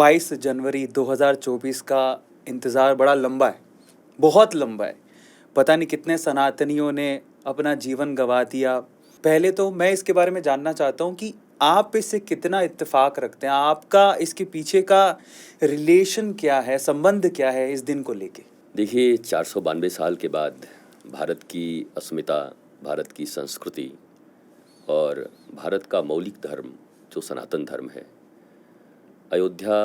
22 जनवरी 2024 का इंतज़ार बड़ा लंबा है, बहुत लंबा है। पता नहीं कितने सनातनियों ने अपना जीवन गँवा दिया। पहले तो मैं इसके बारे में जानना चाहता हूँ कि आप इससे कितना इत्तेफ़ाक रखते हैं? आपका इसके पीछे का रिलेशन क्या है, संबंध क्या है इस दिन को लेके? देखिए 492 साल के बाद भारत की अस्मिता, भारत की संस्कृति और भारत का मौलिक धर्म जो सनातन धर्म है, अयोध्या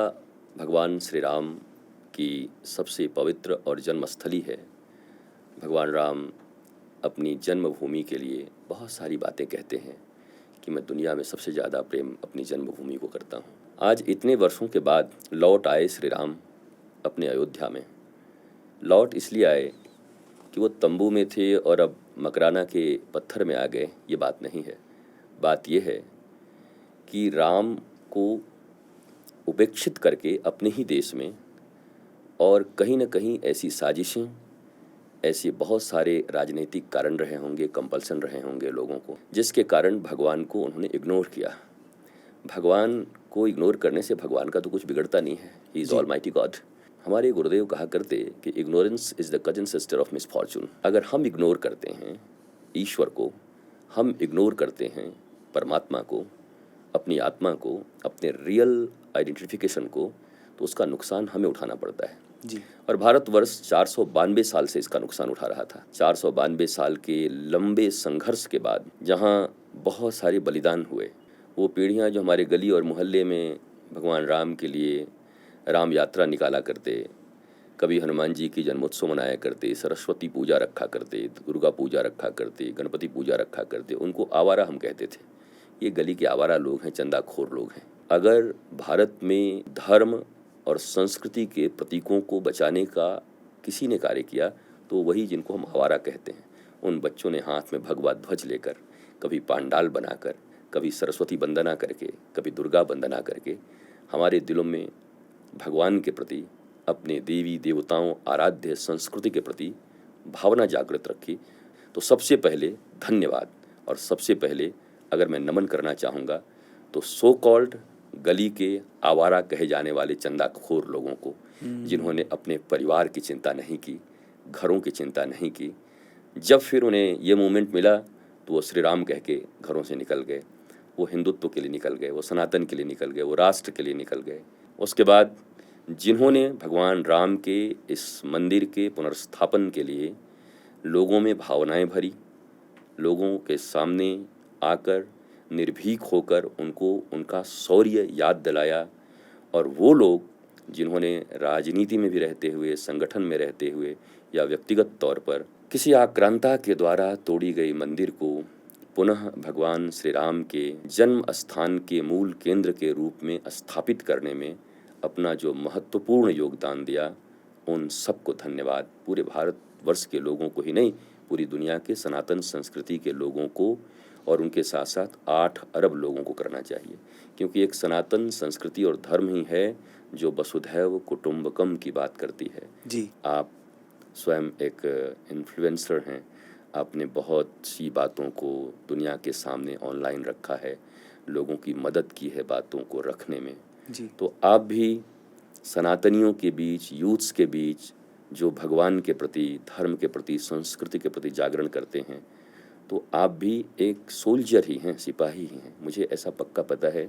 भगवान श्री राम की सबसे पवित्र और जन्मस्थली है। भगवान राम अपनी जन्मभूमि के लिए बहुत सारी बातें कहते हैं कि मैं दुनिया में सबसे ज़्यादा प्रेम अपनी जन्मभूमि को करता हूँ। आज इतने वर्षों के बाद लौट आए श्री राम अपने अयोध्या में। लौट इसलिए आए कि वो तंबू में थे और अब मकराना के पत्थर में आ गए, ये बात नहीं है। बात ये है कि राम को उपेक्षित करके अपने ही देश में और कहीं न कहीं ऐसी साजिशें, ऐसे बहुत सारे राजनीतिक कारण रहे होंगे, कंपल्सन रहे होंगे लोगों को, जिसके कारण भगवान को उन्होंने इग्नोर किया। भगवान को इग्नोर करने से भगवान का तो कुछ बिगड़ता नहीं है। He is almighty God. हमारे गुरुदेव कहा करते कि ignorance is the cousin sister of misfortune. अगर हम इग्नोर करते हैं ईश्वर को, हम इग्नोर करते हैं परमात्मा को, अपनी आत्मा को, अपने रियल आइडेंटिफिकेशन को, तो उसका नुकसान हमें उठाना पड़ता है जी। और भारतवर्ष 492 साल से इसका नुकसान उठा रहा था। 492 साल के लंबे संघर्ष के बाद जहाँ बहुत सारे बलिदान हुए, वो पीढ़ियाँ जो हमारे गली और मोहल्ले में भगवान राम के लिए राम यात्रा निकाला करते, कभी हनुमान जी की जन्मोत्सव मनाया करते, सरस्वती पूजा रखा करते, दुर्गा पूजा रखा करते, गणपति पूजा रखा करते, उनको आवारा हम कहते थे। ये गली के आवारा लोग हैं, चंदाखोर लोग हैं। अगर भारत में धर्म और संस्कृति के प्रतीकों को बचाने का किसी ने कार्य किया तो वही जिनको हम आवारा कहते हैं। उन बच्चों ने हाथ में भगवा ध्वज लेकर, कभी पांडाल बनाकर, कभी सरस्वती वंदना करके, कभी दुर्गा वंदना करके हमारे दिलों में भगवान के प्रति, अपने देवी देवताओं आराध्य संस्कृति के प्रति भावना जागृत रखी। तो सबसे पहले धन्यवाद, और सबसे पहले अगर मैं नमन करना चाहूँगा तो सो कॉल्ड गली के आवारा कहे जाने वाले चंदाखोर लोगों को, जिन्होंने अपने परिवार की चिंता नहीं की, घरों की चिंता नहीं की। जब फिर उन्हें ये मोमेंट मिला तो वो श्री राम कह के घरों से निकल गए। वो हिंदुत्व के लिए निकल गए, वो सनातन के लिए निकल गए, वो राष्ट्र के लिए निकल गए। उसके बाद जिन्होंने भगवान राम के इस मंदिर के पुनर्स्थापन के लिए लोगों में भावनाएं भरी, लोगों के सामने आकर निर्भीक होकर उनको उनका शौर्य याद दिलाया, और वो लोग जिन्होंने राजनीति में भी रहते हुए, संगठन में रहते हुए या व्यक्तिगत तौर पर किसी आक्रांता के द्वारा तोड़ी गई मंदिर को पुनः भगवान श्री राम के जन्म स्थान के मूल केंद्र के रूप में स्थापित करने में अपना जो महत्वपूर्ण योगदान दिया, उन सबको धन्यवाद। पूरे भारतवर्ष के लोगों को ही नहीं, पूरी दुनिया के सनातन संस्कृति के लोगों को और उनके साथ साथ 8 अरब लोगों को करना चाहिए, क्योंकि एक सनातन संस्कृति और धर्म ही है जो वसुधैव कुटुंबकम की बात करती है। जी। आप स्वयं एक इन्फ्लुएंसर हैं, आपने बहुत सी बातों को दुनिया के सामने ऑनलाइन रखा है, लोगों की मदद की है बातों को रखने में। जी। तो आप भी सनातनियों के बीच, यूथ्स के बीच जो भगवान के प्रति, धर्म के प्रति, संस्कृति के प्रति जागरण करते हैं, तो आप भी एक सोल्जर ही हैं, सिपाही ही हैं। मुझे ऐसा पक्का पता है